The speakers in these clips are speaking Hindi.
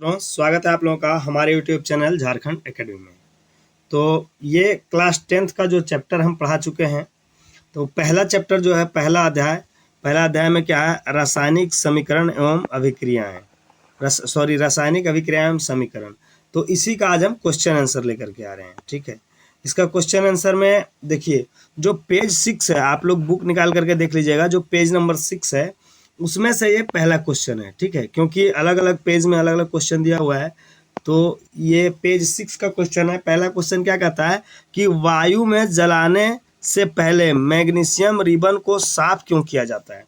मित्रों, स्वागत है आप लोगों का हमारे यूट्यूब चैनल झारखंड एकेडमी में। तो ये क्लास 10th का जो चैप्टर हम पढ़ा चुके हैं, तो पहला चैप्टर जो है पहला अध्याय में क्या है, रासायनिक समीकरण एवं अभिक्रियाएं, रासायनिक अभिक्रिया एवं समीकरण। तो इसी का आज हम क्वेश्चन आंसर लेकर के आ रहे हैं। ठीक है, इसका क्वेश्चन आंसर में देखिए, जो पेज 6 है, आप लोग बुक निकाल करके देख लीजिएगा, जो पेज नंबर 6 है उसमें से ये पहला क्वेश्चन है। ठीक है, क्योंकि अलग अलग पेज में अलग अलग क्वेश्चन दिया हुआ है, तो ये पेज 6 का क्वेश्चन है। पहला क्वेश्चन क्या कहता है कि वायु में जलाने से पहले मैग्नीशियम रिबन को साफ क्यों किया जाता है।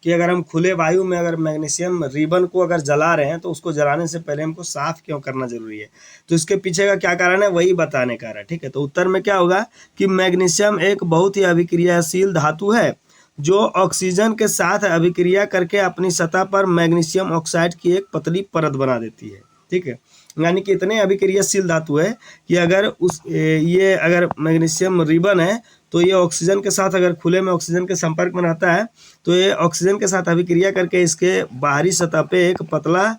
कि अगर हम खुले वायु में अगर मैग्नीशियम रिबन को अगर जला रहे हैं तो उसको जलाने से पहले हमको साफ क्यों करना जरूरी है। तो इसके पीछे का क्या कारण है वही बताने का है। ठीक है, तो उत्तर में क्या होगा कि मैग्नीशियम एक बहुत ही अभिक्रियाशील धातु है जो ऑक्सीजन के साथ अभिक्रिया करके अपनी सतह पर मैग्नीशियम ऑक्साइड की एक पतली परत बना देती है। ठीक है, यानी कि इतने अभिक्रियाशील धातु है कि अगर ये अगर मैग्नीशियम रिबन है तो ये ऑक्सीजन के साथ अगर खुले में ऑक्सीजन के संपर्क में रहता है तो ये ऑक्सीजन के साथ अभिक्रिया करके इसके बाहरी सतह पे एक पतला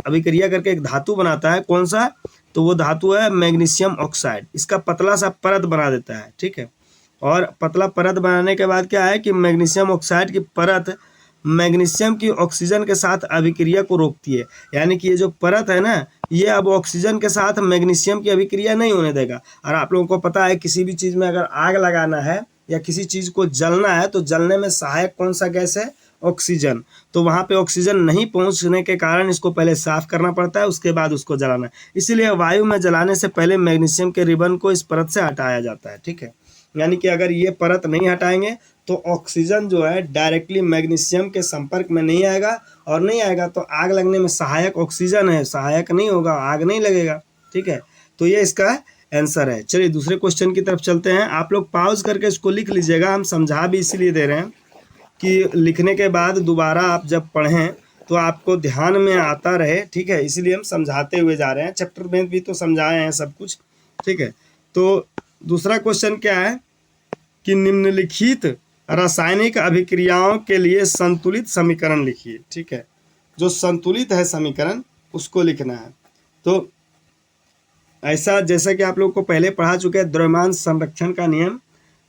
अभिक्रिया करके एक धातु बनाता है। कौन सा? तो वो धातु है मैग्नीशियम ऑक्साइड। इसका पतला सा परत बना देता है। ठीक है, और पतला परत बनाने के बाद क्या है कि मैग्नीशियम ऑक्साइड की परत मैग्नीशियम की ऑक्सीजन के साथ अभिक्रिया को रोकती है। यानी कि ये जो परत है ना, ये अब ऑक्सीजन के साथ मैग्नीशियम की अभिक्रिया नहीं होने देगा। और आप लोगों को पता है किसी भी चीज़ में अगर आग लगाना है या किसी चीज़ को जलना है तो जलने में सहायक कौन सा गैस है? ऑक्सीजन। तो वहाँ पे ऑक्सीजन नहीं पहुँचने के कारण इसको पहले साफ करना पड़ता है, उसके बाद उसको जलाना है। इसीलिए वायु में जलाने से पहले मैग्नीशियम के रिबन को इस परत से हटाया जाता है। ठीक है, यानी कि अगर ये परत नहीं हटाएंगे तो ऑक्सीजन जो है डायरेक्टली मैग्नीशियम के संपर्क में नहीं आएगा, और नहीं आएगा तो आग लगने में सहायक ऑक्सीजन है, सहायक नहीं होगा, आग नहीं लगेगा। ठीक है, तो ये इसका आंसर है। चलिए दूसरे क्वेश्चन की तरफ चलते हैं। आप लोग पॉज करके इसको लिख लीजिएगा, हम समझा भी इसीलिए दे रहे हैं कि लिखने के बाद दोबारा आप जब पढ़ें तो आपको ध्यान में आता रहे। ठीक है, इसीलिए हम समझाते हुए जा रहे हैं। चैप्टर में भी तो समझाए हैं सब कुछ। ठीक है, तो दूसरा क्वेश्चन क्या है कि निम्नलिखित रासायनिक अभिक्रियाओं के लिए संतुलित समीकरण लिखिए। ठीक है, जो संतुलित है समीकरण उसको लिखना है। तो ऐसा जैसा कि आप लोग को पहले पढ़ा चुके हैं द्रव्यमान संरक्षण का नियम,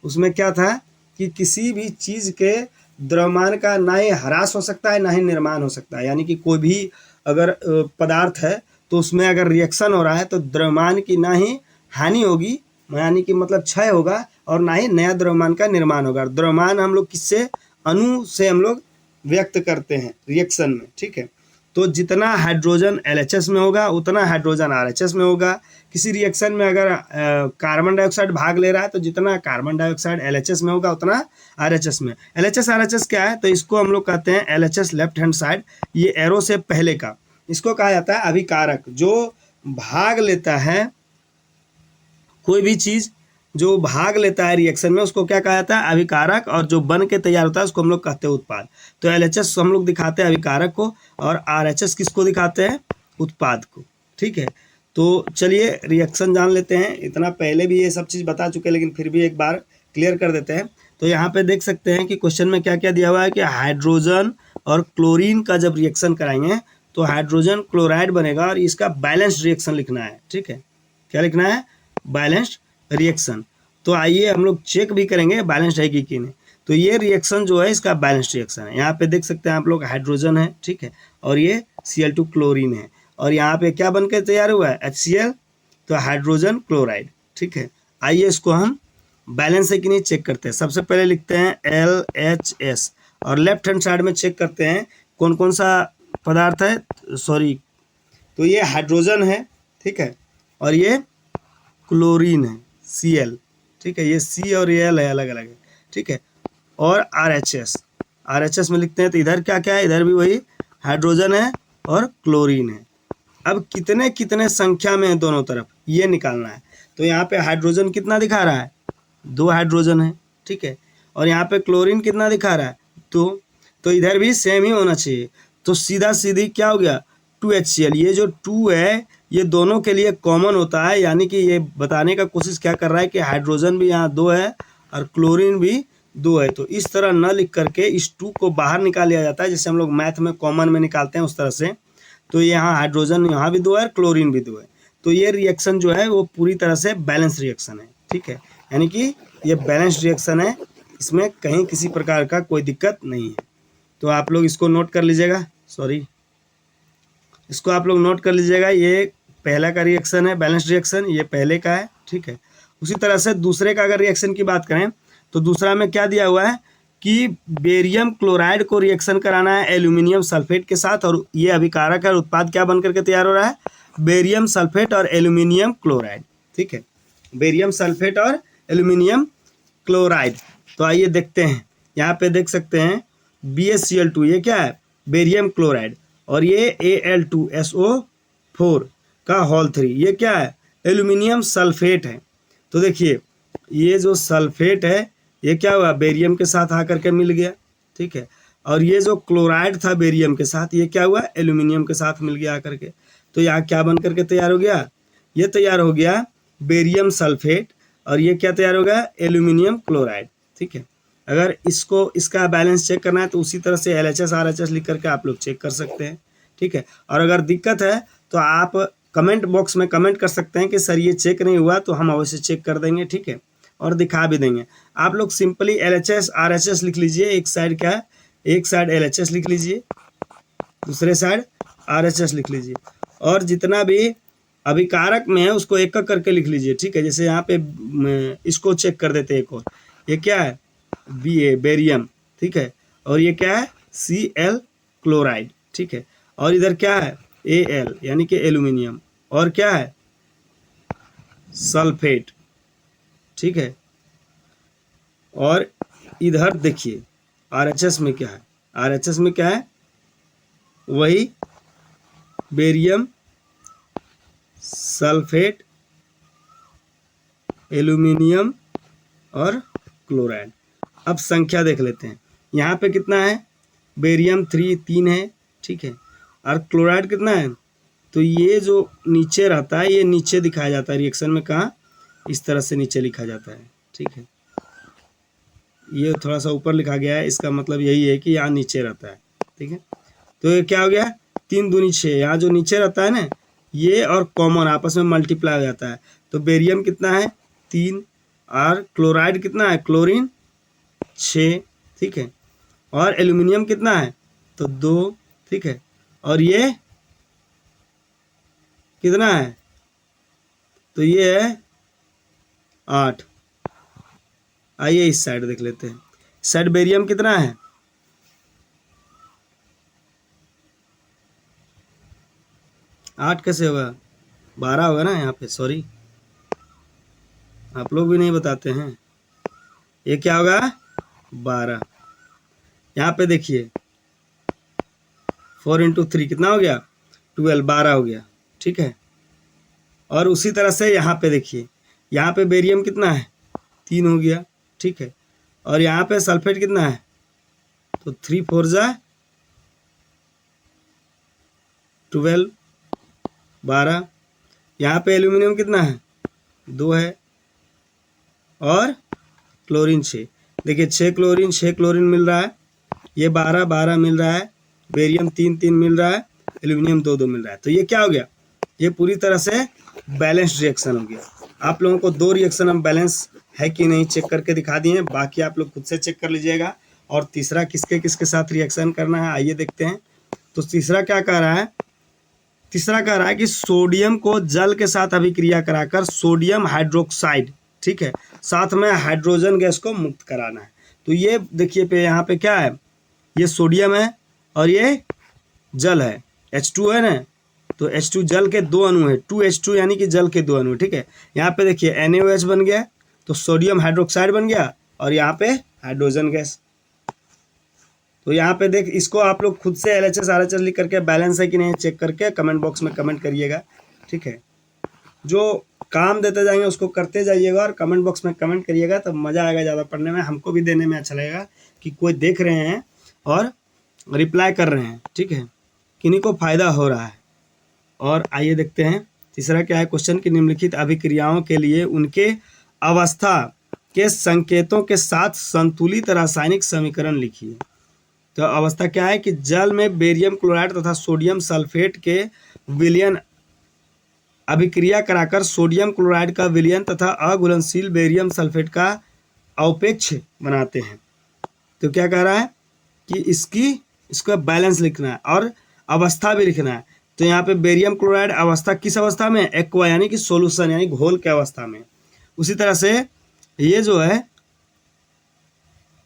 उसमें क्या था कि किसी भी चीज़ के द्रव्यमान का ना ही ह्रास हो सकता है ना ही निर्माण हो सकता है। यानी कि कोई भी अगर पदार्थ है तो उसमें अगर रिएक्शन हो रहा है तो द्रव्यमान की ना ही हानि होगी, यानी कि मतलब क्षय होगा, और ना ही नया द्रव्यमान का निर्माण होगा। द्रव्यमान हम लोग किससे? अणु से हम लोग व्यक्त करते हैं रिएक्शन में। ठीक है, तो जितना हाइड्रोजन LHS में होगा उतना हाइड्रोजन RHS में होगा। किसी रिएक्शन में अगर कार्बन डाइऑक्साइड भाग ले रहा है तो जितना कार्बन डाइऑक्साइड LHS में होगा उतना RHS में। LHS RHS क्या है? तो इसको हम लोग कहते हैं LHS लेफ्ट हैंड साइड, ये एरो से पहले का, इसको कहा जाता है अभिकारक। जो भाग लेता है कोई भी चीज़ जो भाग लेता है रिएक्शन में उसको क्या कहा जाता है? अभिकारक। और जो बन के तैयार होता है उसको हम लोग कहते हैं उत्पाद। तो LHS हम लोग दिखाते हैं अभिकारक को, और RHS किसको दिखाते हैं? उत्पाद को। ठीक है, तो चलिए रिएक्शन जान लेते हैं। इतना पहले भी ये सब चीज़ बता चुके हैं लेकिन फिर भी एक बार क्लियर कर देते हैं। तो यहाँ पे देख सकते हैं कि क्वेश्चन में क्या क्या दिया हुआ है कि हाइड्रोजन और क्लोरीन का जब रिएक्शन कराएंगे तो हाइड्रोजन क्लोराइड बनेगा, और इसका बैलेंस्ड रिएक्शन लिखना है। ठीक है, क्या लिखना है? Balanced reaction. तो आइए हम लोग चेक भी करेंगे बैलेंस्ड है कि नहीं। तो ये रिएक्शन जो है इसका बैलेंस्ड रिएक्शन है। यहाँ पे देख सकते हैं आप लोग हाइड्रोजन है, ठीक है, और ये Cl2 क्लोरीन है, और यहाँ पे क्या बनकर तैयार हुआ है? HCl, तो हाइड्रोजन क्लोराइड। ठीक है, आइए इसको हम बैलेंस है कि नहीं चेक करते हैं। सबसे पहले लिखते हैं LHS, और लेफ्ट हैंड साइड में चेक करते हैं कौन कौन सा पदार्थ है। सॉरी, तो ये हाइड्रोजन है, ठीक है, और ये क्लोरीन है Cl। ठीक है, ये C और ये L है, अलग अलग है। ठीक है, और RHS में लिखते हैं। तो इधर क्या क्या है? इधर भी वही हाइड्रोजन है और क्लोरीन है। अब कितने कितने संख्या में है दोनों तरफ ये निकालना है। तो यहाँ पे हाइड्रोजन कितना दिखा रहा है? 2 हाइड्रोजन है। ठीक है, और यहाँ पे क्लोरीन कितना दिखा रहा है? 2। तो इधर भी सेम ही होना चाहिए। तो सीधा सीधी क्या हो गया? 2HCl। ये जो 2 है ये दोनों के लिए कॉमन होता है, यानी कि ये बताने का कोशिश क्या कर रहा है कि हाइड्रोजन भी यहाँ 2 है और क्लोरीन भी 2 है। तो इस तरह न लिख करके इस 2 को बाहर निकाल लिया जाता है, जैसे हम लोग मैथ में कॉमन में निकालते हैं उस तरह से। तो यहाँ हाइड्रोजन यहाँ भी 2 है, क्लोरीन भी 2 है, तो ये रिएक्शन जो है वो पूरी तरह से बैलेंस रिएक्शन है। ठीक है, यानी कि ये बैलेंस रिएक्शन है, इसमें कहीं किसी प्रकार का कोई दिक्कत नहीं है। तो आप लोग इसको नोट कर लीजिएगा, इसको आप लोग नोट कर लीजिएगा। ये पहला का रिएक्शन है बैलेंस रिएक्शन, ये पहले का है। ठीक है, उसी तरह से दूसरे का अगर रिएक्शन की बात करें तो दूसरा में क्या दिया हुआ है कि बेरियम क्लोराइड को रिएक्शन कराना है एल्यूमिनियम सल्फेट के साथ, और ये अभिकारक है, उत्पाद क्या बन करके तैयार हो रहा है, बेरियम सल्फेट और एल्यूमिनियम क्लोराइड। ठीक है, बेरियम सल्फेट और एल्यूमिनियम क्लोराइड। तो आइए देखते हैं, यहाँ पे देख सकते हैं BaCl2, ये क्या है, बेरियम क्लोराइड, और ये Al2SO4 का होल 3, ये क्या है, एल्यूमिनियम सल्फेट है। तो देखिए ये जो सल्फेट है ये क्या हुआ, बेरियम के साथ आकर के मिल गया। ठीक है, और ये जो क्लोराइड था बेरियम के साथ, ये क्या हुआ, एल्यूमिनियम के साथ मिल गया आकर के। तो यहाँ क्या बन करके तैयार हो गया, ये तैयार हो गया बेरियम सल्फेट, और ये क्या तैयार हो गया, एल्यूमिनियम क्लोराइड। ठीक है, अगर इसका बैलेंस चेक करना है तो उसी तरह से LHS RHS लिख करके आप लोग चेक कर सकते हैं। ठीक है, और अगर दिक्कत है तो आप कमेंट बॉक्स में कमेंट कर सकते हैं कि सर ये चेक नहीं हुआ, तो हम अवश्य चेक कर देंगे। ठीक है, और दिखा भी देंगे। आप लोग सिंपली LHS RHS लिख लीजिए, एक साइड क्या है, एक साइड LHS लिख लीजिए, दूसरे साइड RHS लिख लीजिए, और जितना भी अभिकारक में है उसको एक एक करके लिख लीजिए। ठीक है, जैसे यहाँ पे इसको चेक कर देते हैं एक और, ये क्या है, बेरियम। ठीक है, और ये क्या है, Cl क्लोराइड। ठीक है, और इधर क्या है, Al यानी कि एल्यूमिनियम, और क्या है, सल्फेट। ठीक है, और इधर देखिए RHS में क्या है, RHS में क्या है, वही बेरियम सल्फेट, एल्यूमिनियम और क्लोराइड। अब संख्या देख लेते हैं, यहाँ पे कितना है, बेरियम 3 है। ठीक है, और क्लोराइड कितना है, तो ये जो नीचे रहता है ये नीचे दिखाया जाता है रिएक्शन में, कहाँ, इस तरह से नीचे लिखा जाता है। ठीक है, ये थोड़ा सा ऊपर लिखा गया है, इसका मतलब यही है कि यहाँ नीचे रहता है। ठीक है, तो ये क्या हो गया, 3 दूनी 6, यहाँ जो नीचे रहता है ना ये और कॉमन आपस में मल्टीप्लाई हो जाता है। तो बेरियम कितना है, 3, और क्लोराइड कितना है, क्लोरीन 6। ठीक है, और एल्यूमिनियम कितना है, तो 2। ठीक है, और ये कितना है, तो ये है 8। आइए इस साइड देख लेते हैं, साइड बेरियम कितना है, 8 कैसे होगा, 12 होगा ना यहाँ पे, सॉरी आप लोग भी नहीं बताते हैं, ये क्या होगा, 12। यहाँ पे देखिए 4 × 3 कितना हो गया, 12, 12 हो गया। ठीक है, और उसी तरह से यहाँ पे देखिए, यहाँ पे बेरियम कितना है, 3 हो गया। ठीक है, और यहाँ पे सल्फेट कितना है, तो 3 4 जा 12, 12। यहाँ पे एल्यूमिनियम कितना है, 2 है, और क्लोरीन 6। देखिए 6 क्लोरीन मिल रहा है, ये 12 12 मिल रहा है, बेरियम 3 3 मिल रहा है, एल्यूमिनियम 2 2 मिल रहा है। तो ये क्या हो गया, ये पूरी तरह से बैलेंस्ड रिएक्शन हो गया। आप लोगों को 2 रिएक्शन हम बैलेंस है कि नहीं चेक करके दिखा दिए हैं, बाकी आप लोग खुद से चेक कर लीजिएगा। और तीसरा किसके किसके साथ रिएक्शन करना है, आइए देखते हैं। तो तीसरा क्या कह रहा है, तीसरा कह रहा है कि सोडियम को जल के साथ अभिक्रिया कराकर सोडियम हाइड्रोक्साइड, ठीक है, साथ में हाइड्रोजन गैस को मुक्त कराना है। तो ये देखिए पे यहाँ पे क्या है, ये सोडियम है और ये जल है, H2 है ना, तो H2 जल के 2 अणु है, 2H2 यानी कि जल के 2 अणु, ठीक है। यहाँ पे देखिए NaOH बन गया, तो सोडियम हाइड्रोक्साइड बन गया, और यहाँ पे हाइड्रोजन गैस। तो यहाँ पे देख, इसको आप लोग खुद से LHS RHS लिख करके बैलेंस है कि नहीं चेक करके कमेंट बॉक्स में कमेंट करिएगा, ठीक है। जो काम देते जाएंगे उसको करते जाइएगा और कमेंट बॉक्स में कमेंट करिएगा, तब मज़ा आएगा ज़्यादा पढ़ने में, हमको भी देने में अच्छा लगेगा कि कोई देख रहे हैं और रिप्लाई कर रहे हैं, ठीक है, किन्हीं को फ़ायदा हो रहा है। और आइए देखते हैं तीसरा क्या है क्वेश्चन, की निम्नलिखित अभिक्रियाओं के लिए उनके अवस्था के संकेतों के साथ संतुलित रासायनिक समीकरण लिखिए। तो अवस्था क्या है कि जल में बेरियम क्लोराइड तथा सोडियम सल्फेट के विलयन अभिक्रिया कराकर सोडियम क्लोराइड का विलयन तथा अघुलनशील बेरियम सल्फेट का अवपेक्ष बनाते हैं। तो क्या कह रहा है कि इसका बैलेंस लिखना है और अवस्था भी लिखना है। तो यहाँ पे बेरियम क्लोराइड अवस्था किस अवस्था में, एक्वा यानी कि सोल्यूशन यानी घोल के अवस्था में। उसी तरह से ये जो है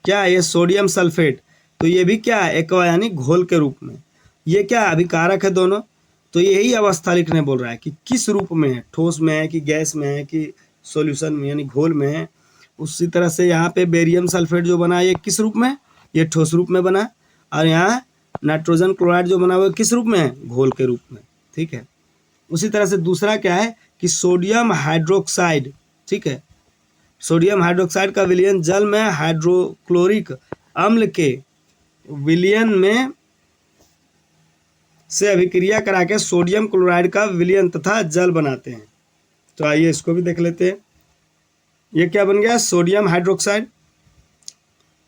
क्या है, ये सोडियम सल्फेट, तो ये भी क्या है, एक्वा यानी घोल के रूप में। ये क्या है, अभिकारक है दोनों। तो यही अवस्था लिखने बोल रहा है कि किस रूप में है, ठोस में है कि गैस में है कि सॉल्यूशन में यानी घोल में है। उसी तरह से यहाँ पे बेरियम सल्फेट जो बना ये किस रूप में, ये ठोस रूप में बना, और यहाँ नाइट्रोजन क्लोराइड जो बना हुआ किस रूप में है, घोल के रूप में। ठीक है। उसी तरह से दूसरा क्या है कि सोडियम हाइड्रोक्साइड, ठीक है, सोडियम हाइड्रोक्साइड का विलयन जल में हाइड्रोक्लोरिक अम्ल के विलयन में से अभिक्रिया करा के सोडियम क्लोराइड का विलयन तथा जल बनाते हैं। तो आइए इसको भी देख लेते हैं। ये क्या बन गया, सोडियम हाइड्रोक्साइड।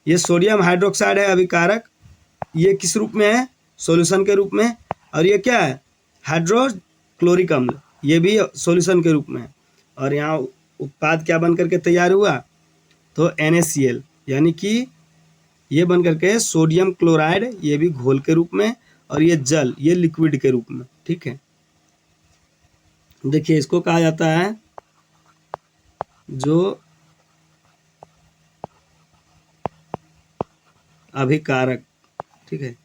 ये सोडियम हाइड्रोक्साइड है अभिकारक, ये किस रूप में है, सॉल्यूशन के रूप में। और ये क्या है, हाइड्रोक्लोरिक अम्ल, ये भी सॉल्यूशन के रूप में है। और यहाँ उत्पाद क्या बन करके तैयार हुआ, तो NaCl, यानी कि ये बन करके सोडियम क्लोराइड, ये भी घोल के रूप में, और ये जल, ये लिक्विड के रूप में। ठीक है। देखिए इसको कहा जाता है जो अभिकारक। ठीक है,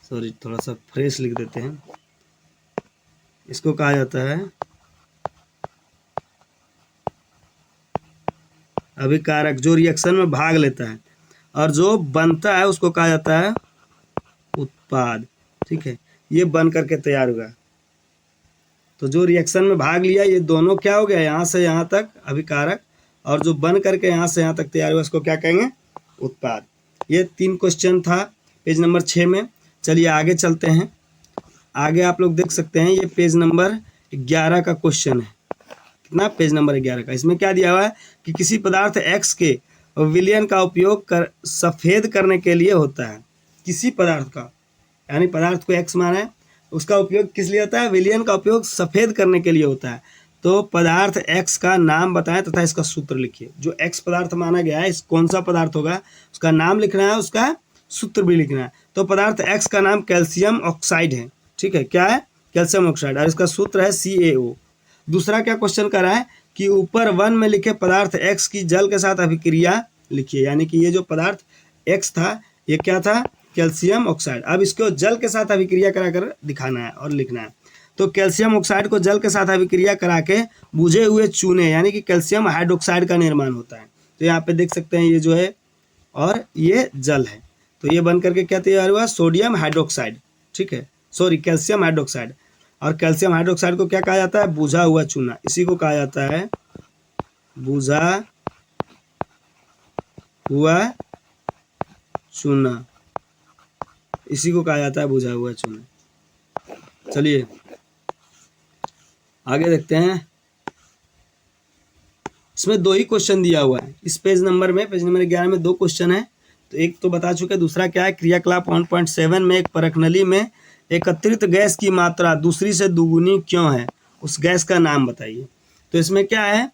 सॉरी थोड़ा सा फ्रेश लिख देते हैं। इसको कहा जाता है अभिकारक, जो रिएक्शन में भाग लेता है, और जो बनता है उसको कहा जाता है उत्पाद। ठीक है, ये बन करके तैयार हुआ। तो जो रिएक्शन में भाग लिया ये दोनों क्या हो गया, यहाँ से यहाँ तक अभिकारक, और जो बन करके यहाँ से यहाँ तक तैयार हुआ इसको क्या कहेंगे, उत्पाद। ये 3 क्वेश्चन था पेज नंबर 6 में। चलिए आगे चलते हैं। आगे आप लोग देख सकते हैं ये पेज नंबर 11 का क्वेश्चन है। कितना, पेज नंबर 11 का। इसमें क्या दिया हुआ है कि किसी पदार्थ X के विलयन का उपयोग कर सफ़ेद करने के लिए होता है। किसी पदार्थ का, यानी पदार्थ को X माना है, उसका उपयोग किस लिए होता है, विलयन का उपयोग सफ़ेद करने के लिए होता है। तो पदार्थ X का नाम बताएं तथा इसका सूत्र लिखिए। जो X पदार्थ माना गया है, इस कौन सा पदार्थ होगा, उसका नाम लिखना है, उसका सूत्र भी लिखना है। तो पदार्थ X का नाम कैल्शियम ऑक्साइड है। ठीक है, क्या है, कैल्शियम ऑक्साइड, और इसका सूत्र है CaO। दूसरा क्या क्वेश्चन कर रहा है कि ऊपर 1 में लिखे पदार्थ X की जल के साथ अभिक्रिया लिखिए। यानी कि ये जो पदार्थ X था ये क्या था, कैल्शियम ऑक्साइड। अब इसको जल के साथ अभिक्रिया कराकर दिखाना है और लिखना है। तो कैल्शियम ऑक्साइड को जल के साथ अभिक्रिया करा के बुझे हुए चूने यानी कि कैल्शियम हाइड्रोक्साइड का निर्माण होता है। तो यहाँ पे देख सकते हैं ये जो है, और ये जल है। तो ये बन करके क्या तैयार हुआ, सोडियम हाइड्रोक्साइड। ठीक है, सॉरी कैल्शियम हाइड्रोक्साइड। और कैल्शियम हाइड्रोक्साइड को क्या कहा जाता है, बुझा हुआ चूना। इसी को कहा जाता है बुझा हुआ चूना, इसी को कहा जाता है बुझा हुआ चूना। चलिए आगे देखते हैं। इसमें 2 ही क्वेश्चन दिया हुआ है इस पेज नंबर में। पेज नंबर 11 में 2 क्वेश्चन है। तो एक तो बता चुके, दूसरा क्या है, क्रियाकलाप 1.7 में एक परख नली में एकत्रित गैस की मात्रा दूसरी से दुगुनी क्यों है, उस गैस का नाम बताइए। तो इसमें क्या है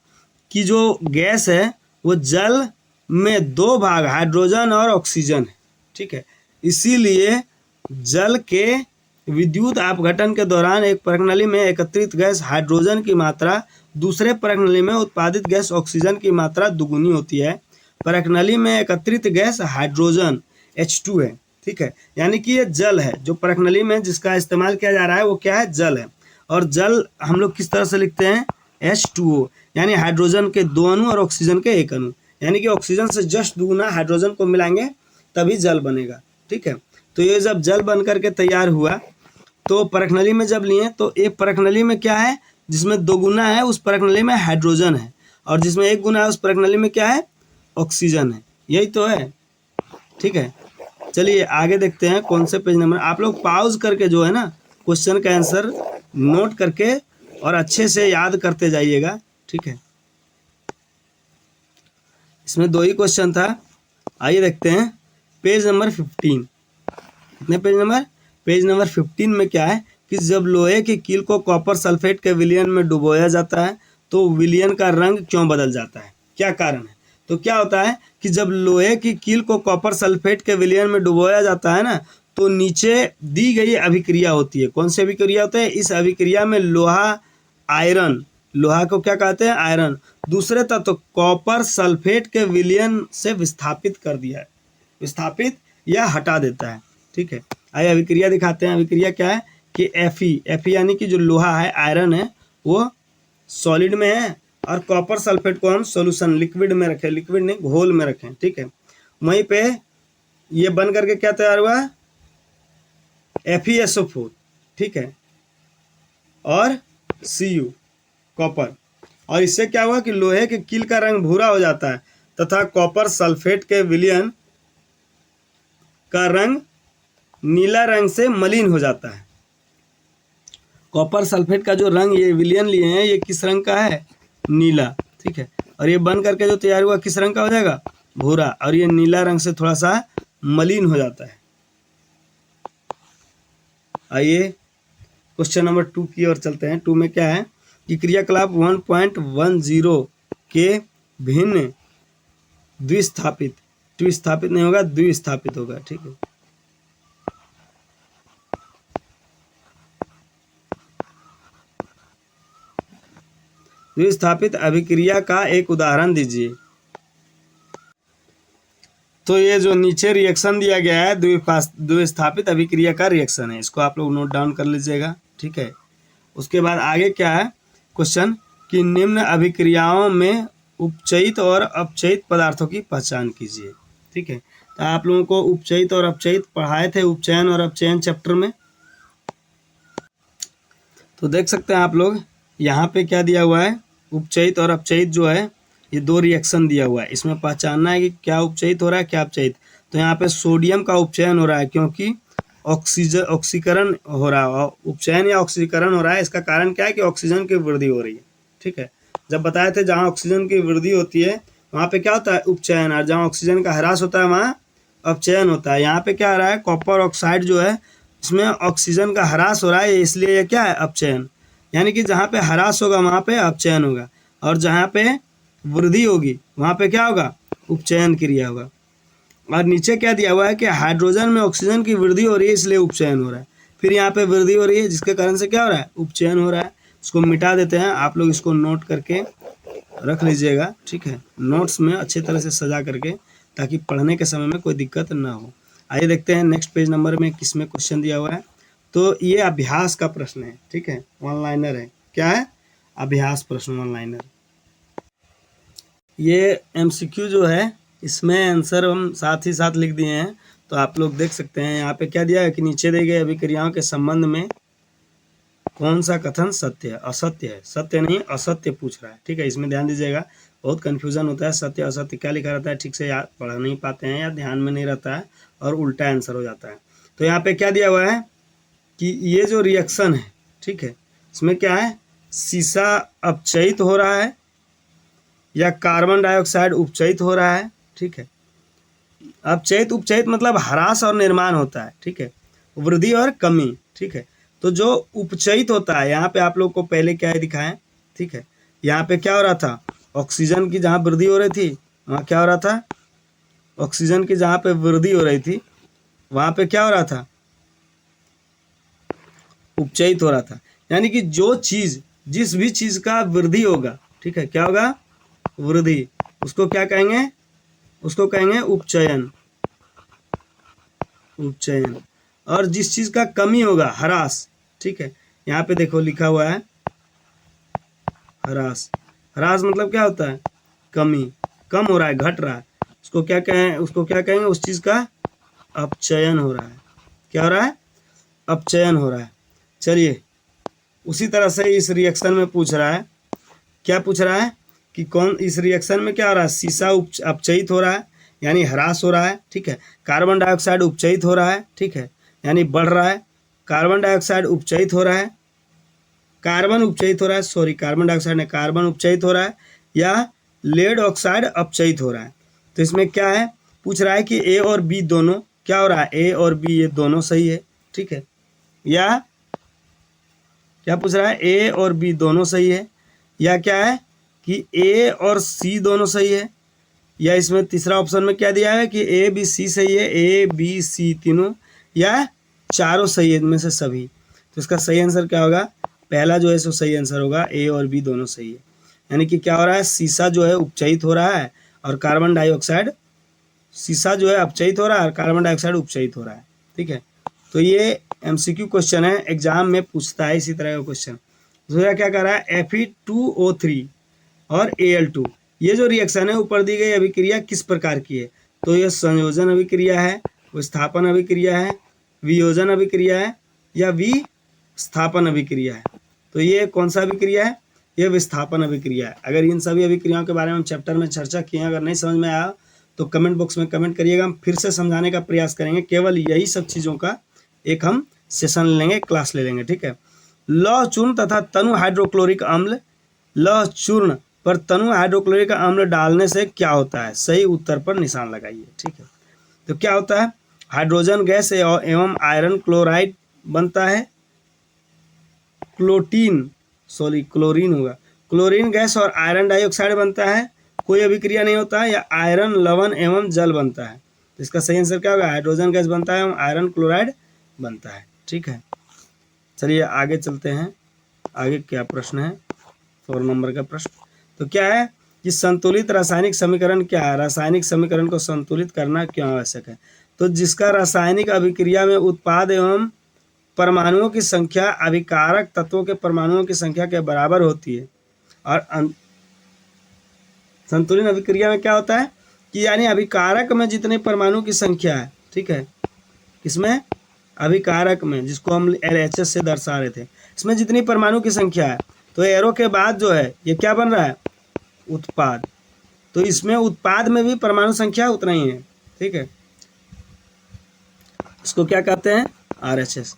कि जो गैस है वो जल में 2 भाग हाइड्रोजन और ऑक्सीजन है। ठीक है, इसीलिए जल के विद्युत अपघटन के दौरान एक परख नली में एकत्रित गैस हाइड्रोजन की मात्रा दूसरे परख नली में उत्पादित गैस ऑक्सीजन की मात्रा दुगुनी होती है। परख नली में एकत्रित गैस हाइड्रोजन H2 है। ठीक है, यानी कि ये जल है। जो परख नली में जिसका इस्तेमाल किया जा रहा है वो क्या है, जल है। और जल हम लोग किस तरह से लिखते हैं, H2O, यानी हाइड्रोजन के 2 अणु और ऑक्सीजन के 1 अणु। यानी कि ऑक्सीजन से जस्ट दुगुना हाइड्रोजन को मिलाएंगे तभी जल बनेगा। ठीक है, तो ये जब जल बन करके तैयार हुआ तो परख नली में जब लिए तो एक परख नली में क्या है, जिसमें 2 गुना है उस परख नली में हाइड्रोजन है, और जिसमें 1 गुना है उस परख नली में क्या है, ऑक्सीजन है। यही तो है। ठीक है, चलिए आगे देखते हैं कौन से पेज नंबर। आप लोग पॉज करके जो है ना क्वेश्चन का आंसर नोट करके और अच्छे से याद करते जाइएगा। ठीक है, इसमें 2 ही क्वेश्चन था। आइए देखते हैं पेज नंबर 15। कितने पेज नंबर 15 में क्या है कि जब लोहे की कील को कॉपर सल्फेट के विलयन में डुबोया जाता है तो विलयन का रंग क्यों बदल जाता है, क्या कारण है। तो क्या होता है कि जब लोहे की कील को कॉपर सल्फेट के विलयन में डुबोया जाता है ना, तो नीचे दी गई अभिक्रिया होती है। कौन सी अभिक्रिया होती है, इस अभिक्रिया में लोहा आयरन, लोहा को क्या कहते हैं, आयरन, दूसरे तत्व कॉपर सल्फेट के विलयन से विस्थापित कर दिया है, विस्थापित या हटा देता है। ठीक है, आइए अभिक्रिया दिखाते हैं। अभिक्रिया क्या है कि एफी यानी कि जो लोहा है, आयरन है, वो सॉलिड में है और कॉपर सल्फेट को हम सॉल्यूशन लिक्विड में रखें, लिक्विड नहीं घोल में रखें। ठीक है, वहीं पे ये बन करके क्या तैयार हुआ, FeSO4। ठीक है, और Cu कॉपर, और इससे क्या हुआ कि लोहे के कील का रंग भूरा हो जाता है तथा कॉपर सल्फेट के विलयन का रंग नीला रंग से मलिन हो जाता है। कॉपर सल्फेट का जो रंग ये विलयन लिए हैं ये किस रंग का है, नीला। ठीक है, और ये बन करके जो तैयार हुआ किस रंग का हो जाएगा, भूरा, और ये नीला रंग से थोड़ा सा मलिन हो जाता है। आइए क्वेश्चन नंबर 2 की ओर चलते हैं। 2 में क्या है कि क्रियाकलाप 1.10 के भिन्न द्विस्थापित, द्विस्थापित नहीं होगा, द्विस्थापित होगा। ठीक है, द्विस्थापित अभिक्रिया का एक उदाहरण दीजिए। तो ये जो नीचे रिएक्शन दिया गया है द्विस्थापित अभिक्रिया का रिएक्शन है, इसको आप लोग नोट डाउन कर लीजिएगा। ठीक है, उसके बाद आगे क्या है क्वेश्चन कि निम्न अभिक्रियाओं में उपचयित और अपचयित पदार्थों की पहचान कीजिए। ठीक है, तो आप लोगों को उपचयित और अपचयित पढ़ाए थे उपचयन और अपचयन चैप्टर में। तो देख सकते हैं आप लोग यहाँ पे क्या दिया हुआ है, उपचयित और अपचयित जो है ये 2 रिएक्शन दिया हुआ है, इसमें पहचानना है कि क्या उपचयित हो रहा है क्या अपचयित। तो यहाँ पे सोडियम का उपचयन हो रहा है क्योंकि ऑक्सीकरण हो रहा है, उपचयन या ऑक्सीकरण हो रहा है। इसका कारण क्या है कि ऑक्सीजन की वृद्धि हो रही है। ठीक है, जब बताए थे जहाँ ऑक्सीजन की वृद्धि होती है वहाँ पे क्या होता है, उपचयन, और जहाँ ऑक्सीजन का ह्रास होता है वहाँ अपचयन होता है। यहाँ पे क्या हो रहा है, कॉपर ऑक्साइड जो है इसमें ऑक्सीजन का ह्रास हो रहा है, इसलिए ये क्या है, अपचयन। यानी कि जहाँ पे ह्रास होगा वहाँ पे अपचयन होगा, और जहाँ पे वृद्धि होगी वहाँ पे क्या होगा, उपचयन क्रिया होगा। और नीचे क्या दिया हुआ है कि हाइड्रोजन में ऑक्सीजन की वृद्धि हो रही है इसलिए उपचयन हो रहा है, फिर यहाँ पे वृद्धि हो रही है जिसके कारण से क्या हो रहा है, उपचयन हो रहा है। इसको मिटा देते हैं, आप लोग इसको नोट करके रख लीजिएगा। ठीक है, नोट्स में अच्छे तरह से सजा करके, ताकि पढ़ने के समय में कोई दिक्कत ना हो। आइए देखते हैं नेक्स्ट पेज नंबर में किसमें क्वेश्चन दिया हुआ है। तो ये अभ्यास का प्रश्न है। ठीक है, वन लाइनर है। क्या है, अभ्यास प्रश्न, वन लाइनर। ये MCQ जो है इसमें आंसर हम साथ ही साथ लिख दिए हैं, तो आप लोग देख सकते हैं। यहाँ पे क्या दिया है कि नीचे दी गई अभिक्रियाओं के संबंध में कौन सा कथन सत्य है, असत्य है। सत्य नहीं असत्य पूछ रहा है। ठीक है, इसमें ध्यान दीजिएगा, बहुत कन्फ्यूजन होता है, सत्य असत्य क्या लिखा रहता है, ठीक से याद पढ़ नहीं पाते हैं या ध्यान में नहीं रहता है और उल्टा आंसर हो जाता है। तो यहाँ पे क्या दिया हुआ है कि ये जो रिएक्शन है, ठीक है, इसमें क्या है, शीशा अपचयित हो रहा है या कार्बन डाइऑक्साइड उपचयित हो रहा है। ठीक है, अपचयित उपचयित मतलब ह्रास और निर्माण होता है। ठीक है, वृद्धि और कमी। ठीक है, तो जो उपचयित होता है यहाँ पे आप लोग को पहले क्या है दिखाएं। ठीक है, यहाँ पे क्या हो रहा था, ऑक्सीजन की जहाँ वृद्धि हो रही थी वहाँ क्या हो रहा था, ऑक्सीजन की जहाँ पे वृद्धि हो रही थी वहाँ पे क्या हो रहा था, उपचयित हो रहा था। यानी कि जो चीज, जिस भी चीज का वृद्धि होगा, ठीक है, क्या होगा, वृद्धि, उसको क्या कहेंगे, उसको कहेंगे उपचयन, उपचयन। और जिस चीज का कमी होगा, ह्रास। ठीक है, यहाँ पे देखो लिखा हुआ है ह्रास। ह्रास मतलब क्या होता है, कमी, कम हो रहा है, घट रहा है, उसको क्या कहें, उसको क्या कहेंगे, उस चीज का अपचयन हो रहा है। क्या हो रहा है, अपचयन हो रहा है। चलिए, उसी तरह से इस रिएक्शन में पूछ रहा है, क्या पूछ रहा है कि कौन, इस रिएक्शन में क्या हो रहा है, शीशा अपचयित हो रहा है यानी ह्रास हो रहा है। ठीक है, कार्बन डाइऑक्साइड उपचयित हो रहा है। ठीक है, यानी बढ़ रहा है, कार्बन डाइऑक्साइड उपचयित हो रहा है, कार्बन उपचयित हो रहा है, सॉरी कार्बन डाइऑक्साइड ने, कार्बन उपचयित हो रहा है, या लेड ऑक्साइड अपचयित हो रहा है। तो इसमें क्या है, पूछ रहा है कि ए और बी दोनों क्या हो रहा है, ए और बी ये दोनों सही है, ठीक है, या क्या पूछ रहा है, ए और बी दोनों सही है, या क्या है कि ए और सी दोनों सही है, या इसमें तीसरा ऑप्शन में क्या दिया है कि ए बी सी सही है, ए बी सी तीनों, या चारों सही है इनमें से सभी। तो इसका सही आंसर क्या होगा, पहला जो है सो सही आंसर होगा, ए और बी दोनों सही है। यानी कि क्या हो रहा है, शीशा जो है उपचयित हो रहा है और कार्बन डाइऑक्साइड, शीशा जो है अपचयित हो रहा है और कार्बन डाइऑक्साइड उपचयित हो रहा है, ठीक है। तो ये एमसीक्यू क्वेश्चन है, एग्जाम में पूछता है इसी तरह का क्वेश्चन। दूसरा क्या कर रहा है, Fe2O3 और Al2, ये जो रिएक्शन है ऊपर दी गई अभिक्रिया किस प्रकार की है, तो ये संयोजन अभिक्रिया है, विस्थापन अभिक्रिया है, वियोजन अभिक्रिया है, या विस्थापन अभिक्रिया है। तो ये कौन सा अभिक्रिया है, ये विस्थापन अभिक्रिया है। अगर इन सभी अभिक्रियाओं के बारे में हम चैप्टर में चर्चा किए हैं, अगर नहीं समझ में आया तो कमेंट बॉक्स में कमेंट करिएगा, हम फिर से समझाने का प्रयास करेंगे। केवल यही सब चीज़ों का एक हम सेशन लेंगे, क्लास ले लेंगे, ठीक है। लौह चूर्ण तथा तनु हाइड्रोक्लोरिक अम्ल, लौह चूर्ण पर तनु हाइड्रोक्लोरिक अम्ल डालने से क्या होता है, सही उत्तर पर निशान लगाइए, ठीक है। तो क्या होता है, हाइड्रोजन गैस एवं आयरन क्लोराइड बनता है, क्लोरीन होगा, क्लोरीन गैस और आयरन डाइऑक्साइड बनता है, कोई अभिक्रिया नहीं होता है, या आयरन लवण एवं जल बनता है। तो इसका सही आंसर क्या होगा, हाइड्रोजन गैस बनता है एवं आयरन क्लोराइड बनता है, ठीक है। चलिए आगे चलते हैं, आगे क्या प्रश्न है, 4 नंबर का प्रश्न। तो क्या है कि संतुलित रासायनिक समीकरण क्या है, रासायनिक समीकरण को संतुलित करना क्यों आवश्यक है, तो जिसका रासायनिक अभिक्रिया में उत्पाद एवं परमाणुओं की संख्या अभिकारक तत्वों के परमाणुओं की संख्या के बराबर होती है। और संतुलित अभिक्रिया में क्या होता है कि यानी अभिकारक में जितने परमाणु की संख्या है, ठीक है, इसमें अभिकारक में, जिसको हम LHS से दर्शा रहे थे, इसमें जितनी परमाणु की संख्या है, तो एरो के बाद जो है ये क्या बन रहा है, उत्पाद। तो इसमें उत्पाद में भी परमाणु संख्या उतना ही है, ठीक है, इसको क्या कहते हैं, RHS।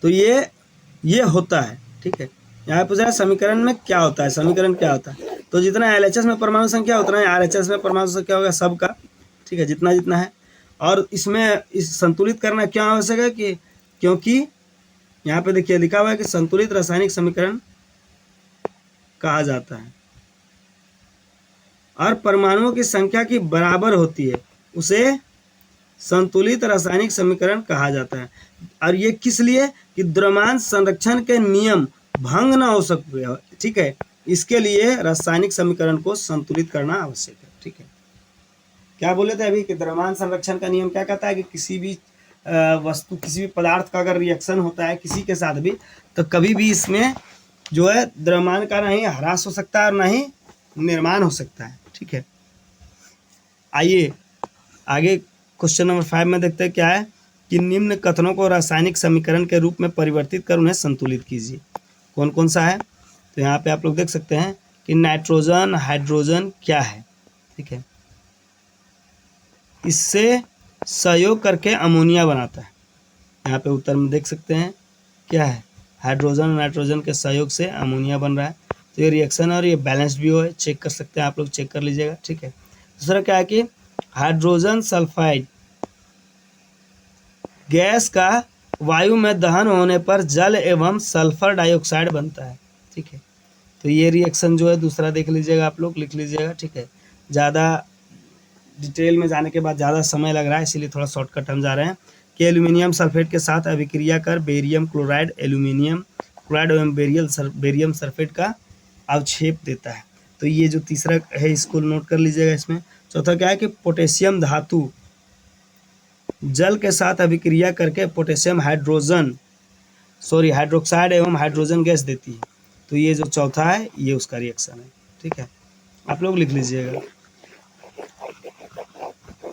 तो ये होता है, ठीक है। यहाँ पूछा है समीकरण में क्या होता है, समीकरण क्या होता है, तो जितना LHS में परमाणु संख्या उतना ही RHS में परमाणु संख्या होगा सबका, ठीक है, जितना जितना है। और इसमें इस संतुलित करना क्यों आवश्यक है कि क्योंकि यहाँ पे देखिए लिखा हुआ है कि संतुलित रासायनिक समीकरण कहा जाता है और परमाणुओं की संख्या की बराबर होती है, उसे संतुलित रासायनिक समीकरण कहा जाता है। और ये किस लिए कि द्रव्यमान संरक्षण के नियम भंग ना हो सके, ठीक है, इसके लिए रासायनिक समीकरण को संतुलित करना आवश्यक है, ठीक है। क्या बोले थे अभी कि द्रव्यमान संरक्षण का नियम क्या कहता है कि किसी भी वस्तु, किसी भी पदार्थ का अगर रिएक्शन होता है किसी के साथ भी, तो कभी भी इसमें जो है द्रव्यमान का ना ही ह्रास हो सकता है और ना ही निर्माण हो सकता है, ठीक है। आइए आगे क्वेश्चन नंबर 5 में देखते हैं क्या है कि निम्न कथनों को रासायनिक समीकरण के रूप में परिवर्तित कर उन्हें संतुलित कीजिए। कौन कौन सा है, तो यहाँ पे आप लोग देख सकते हैं कि नाइट्रोजन हाइड्रोजन क्या है, ठीक है, इससे सहयोग करके अमोनिया बनाता है। यहाँ पे उत्तर में देख सकते हैं क्या है, हाइड्रोजन नाइट्रोजन के सहयोग से अमोनिया बन रहा है। तो ये रिएक्शन और ये बैलेंस्ड भी हो है, चेक कर सकते हैं आप लोग, चेक कर लीजिएगा, ठीक है। दूसरा क्या है कि हाइड्रोजन सल्फाइड गैस का वायु में दहन होने पर जल एवं सल्फर डाइऑक्साइड बनता है, ठीक है। तो ये रिएक्शन जो है दूसरा देख लीजिएगा, आप लोग लिख लीजिएगा, ठीक है। ज़्यादा डिटेल में जाने के बाद ज़्यादा समय लग रहा है, इसीलिए थोड़ा शॉर्टकट हम जा रहे हैं कि एल्यूमिनियम सल्फेट के साथ अभिक्रिया कर बेरियम क्लोराइड एल्यूमिनियम क्लोराइड एवं बेरियम सल्फेट का अवक्षेप देता है। तो ये जो तीसरा है इसको नोट कर लीजिएगा इसमें। चौथा क्या है कि पोटेशियम धातु जल के साथ अभिक्रिया करके पोटेशियम हाइड्रोक्साइड एवं हाइड्रोजन गैस देती है। तो ये जो चौथा है ये उसका रिएक्शन है, ठीक है, आप लोग लिख लीजिएगा।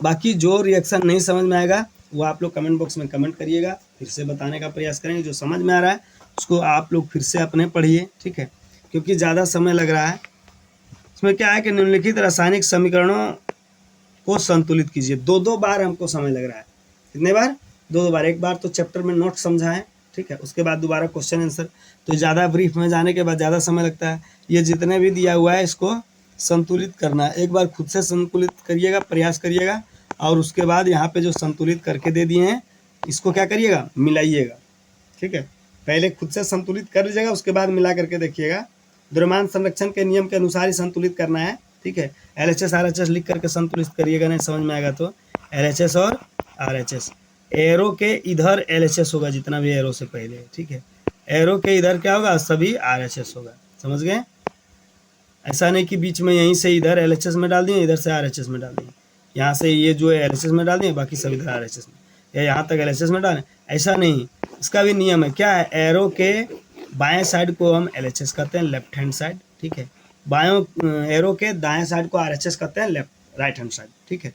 बाकी जो रिएक्शन नहीं समझ में आएगा वो आप लोग कमेंट बॉक्स में कमेंट करिएगा, फिर से बताने का प्रयास करेंगे। जो समझ में आ रहा है उसको आप लोग फिर से अपने पढ़िए, ठीक है, क्योंकि ज़्यादा समय लग रहा है। इसमें क्या है कि निम्नलिखित रासायनिक समीकरणों को संतुलित कीजिए। 2 बार हमको समय लग रहा है, कितने बार, 2 बार। एक बार तो चैप्टर में नोट समझा है, ठीक है, उसके बाद दोबारा क्वेश्चन आंसर। तो ज़्यादा ब्रीफ में जाने के बाद ज़्यादा समय लगता है। ये जितने भी दिया हुआ है इसको संतुलित करना है, एक बार खुद से संतुलित करिएगा, प्रयास करिएगा, और उसके बाद यहाँ पे जो संतुलित करके दे दिए हैं इसको क्या करिएगा, मिलाइएगा। ठीक है, पहले खुद से संतुलित कर लीजिएगा, उसके बाद मिला करके देखिएगा। द्रव्यमान संरक्षण के नियम के अनुसार ही संतुलित करना है। ठीक है, LHS RHS लिख करके संतुलित करिएगा, नहीं समझ में आएगा तो LHS और RHS। एरो के इधर LHS होगा जितना भी एरो से पहले। ठीक है, एरो के इधर क्या होगा, सभी RHS होगा। समझ गए? ऐसा नहीं कि बीच में यहीं से इधर LHS में डाल दिए, इधर से RHS में डाल दिए, यहाँ से ये जो है LHS में डाल दिए, बाकी सब इधर RHS में, या यहाँ तक LHS में डालें, ऐसा नहीं। इसका भी नियम है, क्या है, एरो के बाएं साइड को हम LHS कहते हैं, लेफ्ट हैंड साइड। ठीक है, बायों एरो के दाएं साइड को RHS कहते हैं, लेफ्ट राइट हैंड साइड। ठीक है,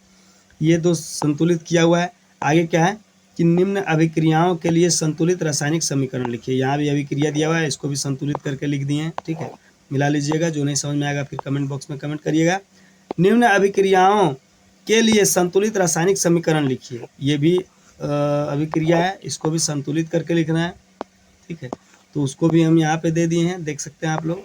ये दो संतुलित किया हुआ है। आगे क्या है कि निम्न अभिक्रियाओं के लिए संतुलित रासायनिक समीकरण लिखिए। यहाँ भी अभिक्रिया दिया हुआ है, इसको भी संतुलित करके लिख दिए हैं। ठीक है, मिला लीजिएगा, जो नहीं समझ में आएगा फिर कमेंट बॉक्स में कमेंट करिएगा। निम्न अभिक्रियाओं के लिए संतुलित रासायनिक समीकरण लिखिए। ये भी अभिक्रिया है, इसको भी संतुलित करके लिखना है। ठीक है, तो उसको भी हम यहाँ पे दे दिए हैं, देख सकते हैं आप लोग।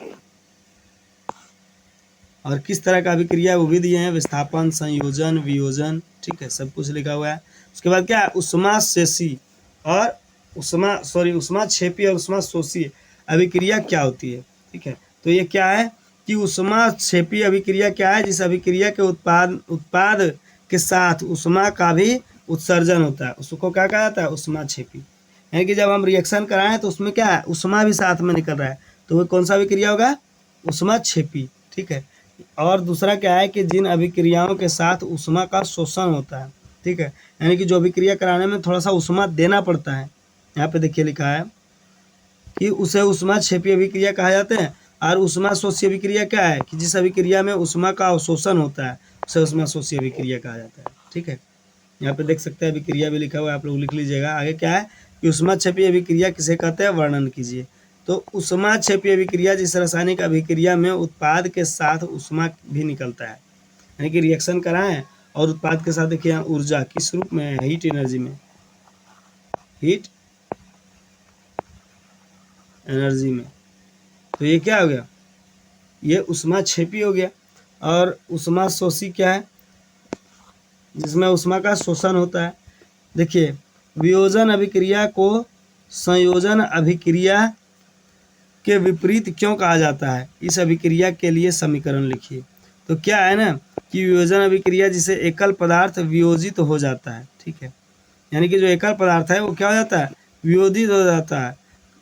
और किस तरह का अभिक्रिया है वो भी दिए हैं, विस्थापन, संयोजन, वियोजन। ठीक है, सब कुछ लिखा हुआ है। उसके बाद क्या है, उष्माशेषी और उष्माक्षेपी और उष्माशोषी अभिक्रिया क्या होती है। ठीक है, तो ये क्या है कि उष्माक्षेपी अभिक्रिया क्या है, जिस अभिक्रिया के उत्पाद के साथ उष्मा का भी उत्सर्जन होता है, उसको क्या कहा जाता है, उष्माक्षेपी। यानी कि जब हम रिएक्शन कराएं तो उसमें क्या है, उष्मा भी साथ में निकल रहा है, तो वो कौन सा अभिक्रिया होगा, उष्माक्षेपी। ठीक है, और दूसरा क्या है कि जिन अभिक्रियाओं के साथ उष्मा का शोषण होता है। ठीक है, यानी कि जो अभिक्रिया कराने में थोड़ा सा उष्मा देना पड़ता है, यहाँ पे देखिए लिखा है कि उसे उष्माक्षेपी अभिक्रिया कहा जाते हैं। और उष्माशोषी अभिक्रिया क्या है कि जिस अभिक्रिया में उष्मा का अवशोषण होता है उसे उष्माशोषी अभिक्रिया कहा जाता है। ठीक है, यहाँ पे देख सकते हैं अभिक्रिया भी लिखा हुआ है, आप लोग लिख लीजिएगा। आगे क्या है कि उष्माक्षेपी अभिक्रिया किसे कहते हैं, वर्णन कीजिए। तो उष्माक्षेपी अभिक्रिया जिस रासायनिक अभिक्रिया में उत्पाद के साथ उष्मा भी निकलता है, यानी कि रिएक्शन कराएं और उत्पाद के साथ देखिए ऊर्जा किस रूप में है, हीट एनर्जी में, हीट एनर्जी में, तो ये क्या हो गया, ये उष्माक्षेपी हो गया। और उष्माशोषी क्या है, जिसमें उष्मा का शोषण होता है। देखिए, वियोजन अभिक्रिया को संयोजन अभिक्रिया के विपरीत क्यों कहा जाता है, इस अभिक्रिया के लिए समीकरण लिखिए। तो क्या है ना कि वियोजन अभिक्रिया जिसे एकल पदार्थ वियोजित हो जाता है। ठीक है, यानी कि जो एकल पदार्थ है वो क्या हो जाता है, वियोजित हो जाता है,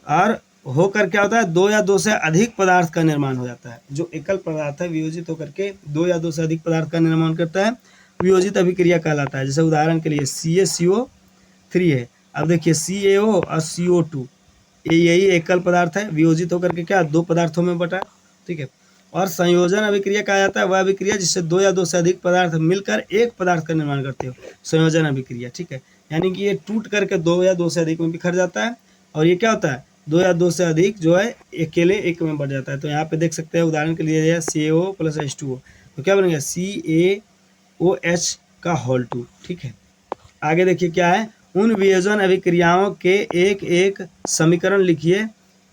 और होकर क्या होता है, दो या दो से अधिक पदार्थ का निर्माण हो जाता है। जो एकल पदार्थ है वियोजित होकर के दो या दो से अधिक पदार्थ का निर्माण करता है, वियोजित अभिक्रिया कहलाता है। जैसे उदाहरण के लिए CaCO3 है, अब देखिए CaO और CO2, यही एकल पदार्थ है, वियोजित होकर के क्या दो पदार्थों में बटा। ठीक है, और संयोजन अभिक्रिया कहा जाता है वह अभिक्रिया जिससे दो या दो से अधिक पदार्थ मिलकर एक पदार्थ का निर्माण करते हो, संयोजन अभिक्रिया। ठीक है, यानी कि ये टूट करके दो या दो से अधिक में बिखर जाता है, और ये क्या होता है, दो या दो से अधिक जो है अकेले एक में बढ़ जाता है। तो यहाँ पे देख सकते हैं उदाहरण के लिए CaO + H2O, तो क्या बनेगा CaOH का होल 2। ठीक है, आगे देखिए क्या है, उन वियोजन अभिक्रियाओं के एक एक समीकरण लिखिए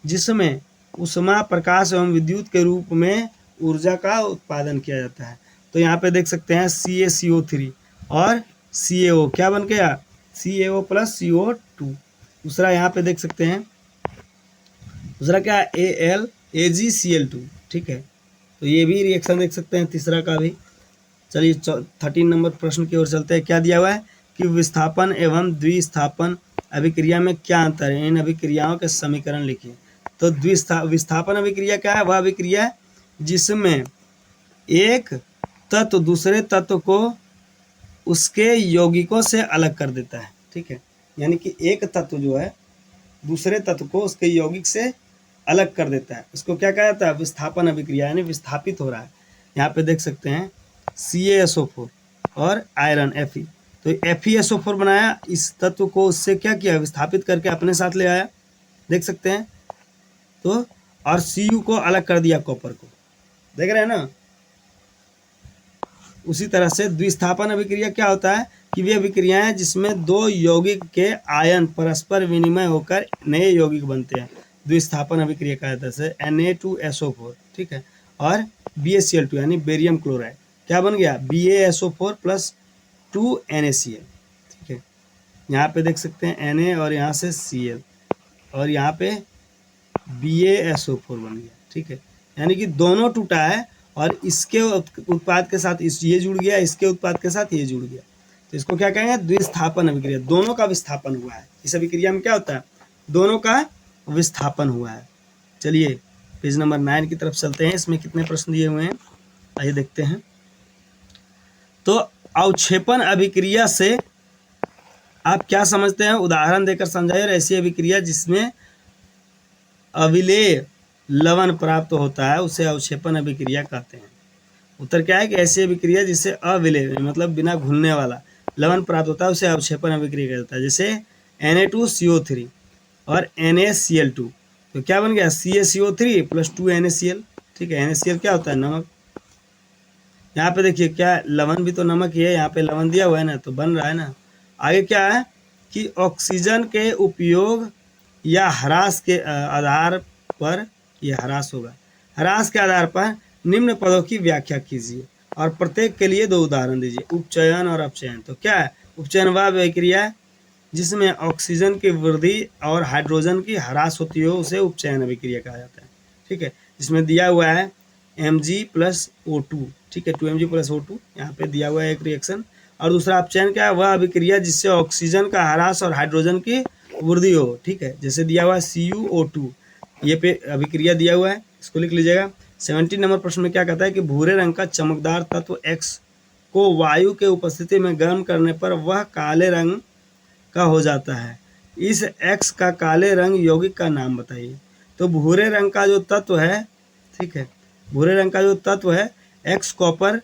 जिसमें उष्मा, प्रकाश एवं विद्युत के रूप में ऊर्जा का उत्पादन किया जाता है। तो यहाँ पे देख सकते हैं CaCO3 और CaO क्या बन गया, CaO + CO2। दूसरा यहाँ पे देख सकते हैं, दूसरा क्या है, AgCl2। ठीक है, तो ये भी रिएक्शन देख सकते हैं, तीसरा का भी। चलिए 13 नंबर प्रश्न की ओर चलते हैं। क्या दिया हुआ है कि विस्थापन एवं द्विस्थापन अभिक्रिया में क्या अंतर है, इन अभिक्रियाओं के समीकरण लिखिए। तो विस्थापन अभिक्रिया क्या है, वह अभिक्रिया है जिसमें एक तत्व दूसरे तत्व को उसके यौगिकों से अलग कर देता है। ठीक है, यानी कि एक तत्व जो है दूसरे तत्व को उसके यौगिक से अलग कर देता है, इसको क्या कहा जाता है, विस्थापन अभिक्रिया, यानी विस्थापित हो रहा है। यहाँ पे देख सकते हैं CaSO4 और आयरन Fe, तो FeSO4 बनाया, इस तत्व को उससे क्या किया, विस्थापित करके अपने साथ ले आया, देख सकते हैं। तो और Cu को अलग कर दिया, कॉपर को, देख रहे हैं ना। उसी तरह से द्विस्थापन अभिक्रिया क्या होता है कि वे अभिक्रियाएं जिसमें दो यौगिक के आयन परस्पर विनिमय होकर नए यौगिक बनते हैं, द्विस्थापन अभिक्रिया कहा जाता है। जैसे Na2SO4, ठीक है, और BaCl2 यानी बेरियम क्लोराइड क्या बन गया, BaSO4 + 2NaCl, ठीक है। यहाँ पे देख सकते हैं Na और यहाँ से Cl और यहाँ पे BaSO4 बन गया, ठीक है। यानी कि दोनों टूटा है और इसके उत्पाद के साथ ये जुड़ गया, इसके उत्पाद के साथ ये जुड़ गया, तो इसको क्या कहेंगे, द्विस्थापन अभिक्रिया। दोनों का विस्थापन हुआ है। इस अभिक्रिया में क्या होता है, दोनों का विस्थापन हुआ है। चलिए पेज नंबर 9 की तरफ चलते हैं। इसमें कितने प्रश्न दिए हुए हैं, आइए देखते हैं। तो अवक्षेपण अभिक्रिया से आप क्या समझते हैं, उदाहरण देकर समझाइए। और ऐसी अभिक्रिया जिसमें अविलेय लवण प्राप्त होता है उसे अवक्षेपण अभिक्रिया कहते हैं। उत्तर क्या है कि ऐसी अभिक्रिया जिससे अविलेय मतलब बिना घुलने वाला लवण प्राप्त होता है उसे अवक्षेपण अभिक्रिया कहता जाता है। जैसे Na2CO3 और NaCl2, तो क्या बन गया, CaCO3 + 2NaCl, ठीक है। NaCl क्या होता है, नमक। यहाँ पे देखिए क्या लवण भी तो नमक ही है, यहाँ पे लवण दिया हुआ है ना, तो बन रहा है ना। आगे क्या है कि ऑक्सीजन के उपयोग या ह्रास के आधार पर, यह ह्रास होगा, ह्रास के आधार पर निम्न पदों की व्याख्या कीजिए और प्रत्येक के लिए 2 उदाहरण दीजिए। उपचयन और अपचयन, तो क्या है, उपचयन वह अभिक्रिया है जिसमें ऑक्सीजन की वृद्धि और हाइड्रोजन की ह्रास होती हो उसे उपचयन अभिक्रिया कहा जाता है, ठीक है। जिसमें दिया हुआ है Mg + O2, ठीक है, 2Mg + O2 यहाँ पे दिया हुआ है एक रिएक्शन। और दूसरा अपचयन क्या है, वह अभिक्रिया जिससे ऑक्सीजन का ह्रास और हाइड्रोजन की वृद्धि हो, ठीक है। जैसे दिया हुआ है CuO2, ये पे अभिक्रिया दिया हुआ है, इसको लिख लीजिएगा। 17 नंबर प्रश्न में क्या कहता है कि भूरे रंग का चमकदार तत्व X को वायु के उपस्थिति में गर्म करने पर वह काले रंग का हो जाता है। इस X का काले रंग यौगिक का नाम बताइए। तो भूरे रंग का जो तत्व है, ठीक है, भूरे रंग का जो तत्व है X कॉपर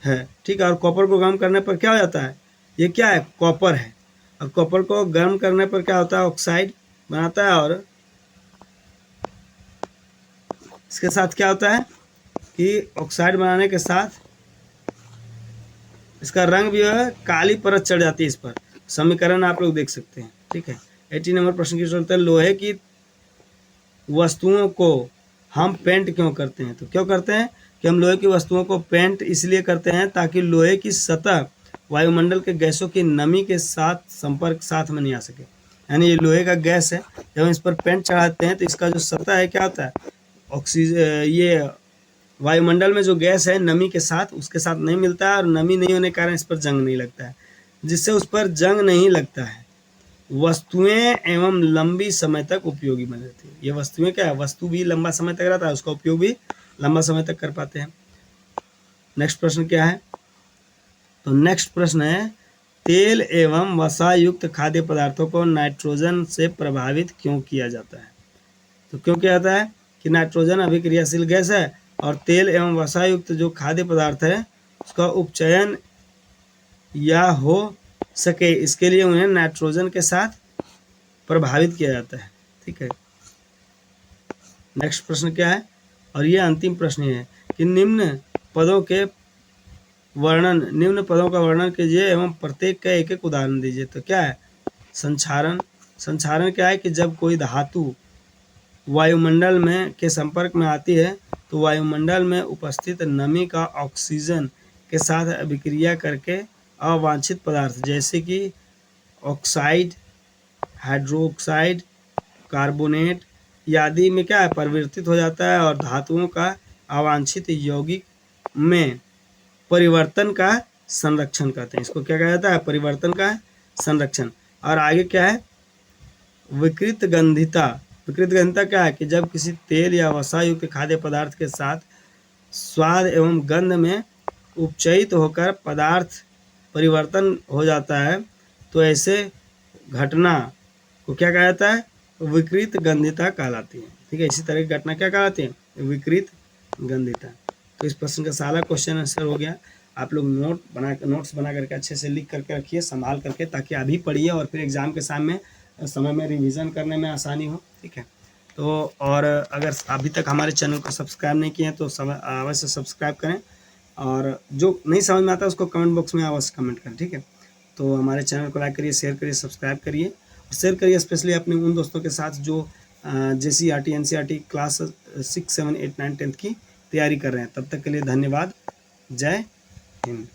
है, ठीक है। और कॉपर को गर्म करने पर क्या हो जाता है, ये क्या है, कॉपर है। और कॉपर को गर्म करने पर क्या होता है, ऑक्साइड बनाता है। और इसके साथ क्या होता है कि ऑक्साइड बनाने के साथ इसका रंग भी है, काली परत चढ़ जाती है इस पर। समीकरण आप लोग देख सकते हैं, ठीक है। 18 नंबर प्रश्न की जरूरत है, लोहे की वस्तुओं को हम पेंट क्यों करते हैं। तो क्यों करते हैं कि हम लोहे की वस्तुओं को पेंट इसलिए करते हैं ताकि लोहे की सतह वायुमंडल के गैसों की नमी के साथ संपर्क साथ में नहीं आ सके। यानी ये लोहे का गैस है, जब हम इस पर पेंट चढ़ाते हैं तो इसका जो सतह है क्या होता है, ऑक्सीजन, ये वायुमंडल में जो गैस है नमी के साथ उसके साथ नहीं मिलता है और नमी नहीं होने के कारण इस पर जंग नहीं लगता है। जिससे उस पर जंग नहीं लगता है, वस्तुएं एवं लंबी समय तक उपयोगी बन रहती है। ये वस्तुएं क्या है, वस्तु भी लंबा समय तक रहता है, उसका उपयोग भी लंबा समय तक कर पाते हैं। नेक्स्ट प्रश्न क्या है, तो नेक्स्ट प्रश्न है, तेल एवं वसा युक्त खाद्य पदार्थों को नाइट्रोजन से प्रभावित क्यों किया जाता है। तो क्यों किया जाता है कि नाइट्रोजन अभिक्रियाशील गैस है और तेल एवं वसा युक्त जो खाद्य पदार्थ है उसका उपचयन या हो सके इसके लिए उन्हें नाइट्रोजन के साथ प्रभावित किया जाता है, ठीक है। नेक्स्ट प्रश्न क्या है, और ये अंतिम प्रश्न है कि निम्न पदों का वर्णन कीजिए एवं प्रत्येक का एक एक उदाहरण दीजिए। तो क्या है, संक्षारण। संक्षारण क्या है कि जब कोई धातु वायुमंडल में के संपर्क में आती है तो वायुमंडल में उपस्थित नमी का ऑक्सीजन के साथ अभिक्रिया करके अवांछित पदार्थ जैसे कि ऑक्साइड, हाइड्रोक्साइड, कार्बोनेट आदि में क्या है, परिवर्तित हो जाता है और धातुओं का अवांछित यौगिक में परिवर्तन का संरक्षण कहते हैं। इसको क्या कहा जाता है, परिवर्तन का संरक्षण। और आगे क्या है, विकृत गंधिता। विकृत गंधिता क्या है कि जब किसी तेल या वसा युक्त खाद्य पदार्थ के साथ स्वाद एवं गंध में उपचयित होकर पदार्थ परिवर्तन हो जाता है तो ऐसे घटना को क्या कहा जाता है, विकृत गंधिता कहलाती है, ठीक है। इसी तरह की घटना क्या कहलाती है, विकृत गंधिता। तो इस प्रश्न का सारा क्वेश्चन आंसर हो गया। आप लोग नोट्स बना करके अच्छे से लिख करके रखिए संभाल करके, ताकि अभी पढ़िए और फिर एग्जाम के समय में रिवीजन करने में आसानी हो, ठीक है। तो और अगर अभी तक हमारे चैनल को सब्सक्राइब नहीं किए हैं तो अवश्य सब्सक्राइब करें, और जो नहीं समझ में आता है उसको कमेंट बॉक्स में अवश्य कमेंट करें, ठीक है। तो हमारे चैनल को लाइक करिए, शेयर करिए, सब्सक्राइब करिए और शेयर करिए स्पेशली अपने उन दोस्तों के साथ जो JCERT NCERT क्लास 6, 7, 8, 9, 10 की तैयारी कर रहे हैं। तब तक के लिए धन्यवाद। जय हिंद।